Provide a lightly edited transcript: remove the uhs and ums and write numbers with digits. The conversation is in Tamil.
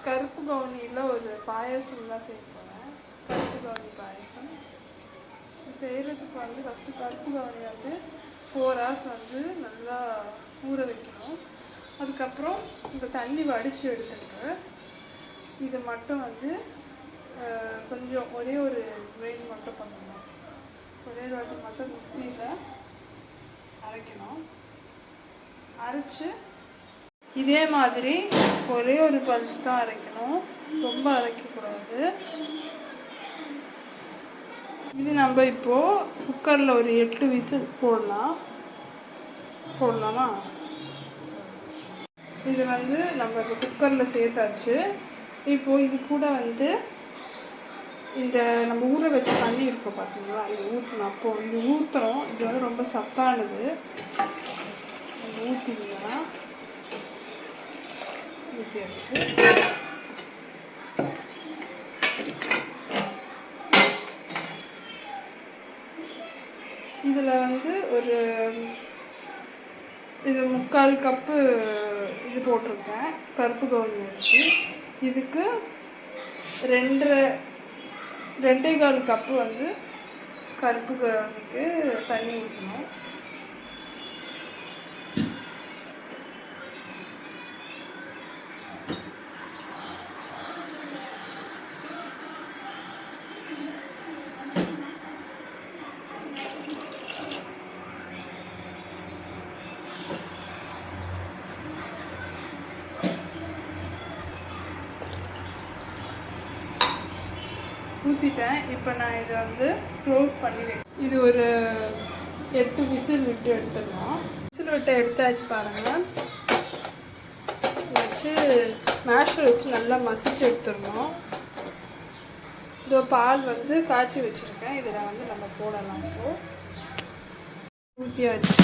கருப்பு கவுனியில் ஒரு பாயசம் தான் செய்ய போகிறேன். கருப்பு கவுனி பாயசம் செய்கிறதுக்கு வந்து ஃபஸ்ட்டு கருப்பு கவுனி வந்து 4 hours வந்து நல்லா ஊற வைக்கணும். அதுக்கப்புறம் இந்த தண்ணி வடித்து எடுத்துட்டு இதை மட்டும் வந்து கொஞ்சம் ஒரே ஒரு கிரைண்ட் மட்டும் பண்ணணும். ஒரே ஒரு வாட்டி மட்டும் மிக்சியில் அரைக்கணும். அரைச்சி இதே மாதிரி ஒரே ஒரு பல்ஸ் தான் அரைக்கணும், ரொம்ப அரைக்கக்கூடாது. இது நம்ம இப்போது குக்கரில் ஒரு 8 விசில் போடலாமா? இது வந்து நம்ம இப்போ குக்கரில் சேர்த்தாச்சு. இப்போது இது கூட வந்து இந்த நம்ம ஊற வச்ச தண்ணி இருக்கும் பார்த்தீங்களா, இது ஊற்றணும். அப்போது இது ஊற்றுறோம். இது வந்து ரொம்ப சத்தானது. நம்ம ஊற்றிங்கன்னா ஊற்றியாச்சு. இதில் வந்து இது 3/4 கப்பு இது போட்டிருக்கேன் கருப்பு கவுனி அரிசி. இதுக்கு 2.25 கப்பு வந்து கருப்பு கவுனிக்கு தண்ணி ஊற்றணும். ஊற்றிட்டேன். இப்போ நான் இதை வந்து க்ளோஸ் பண்ணி இது ஒரு 8 விசில் விட்டு எடுத்துடலாம். விசில் விட்டு எடுத்தாச்சு பாருங்கள். வச்சு மேஷர் வச்சு நல்லா மசிச்சு எடுத்துடணும். இதோ பால் வந்து காய்ச்சி வச்சுருக்கேன். இதில் வந்து நம்ம போடலாம். இப்போது ஊற்றியாச்சு.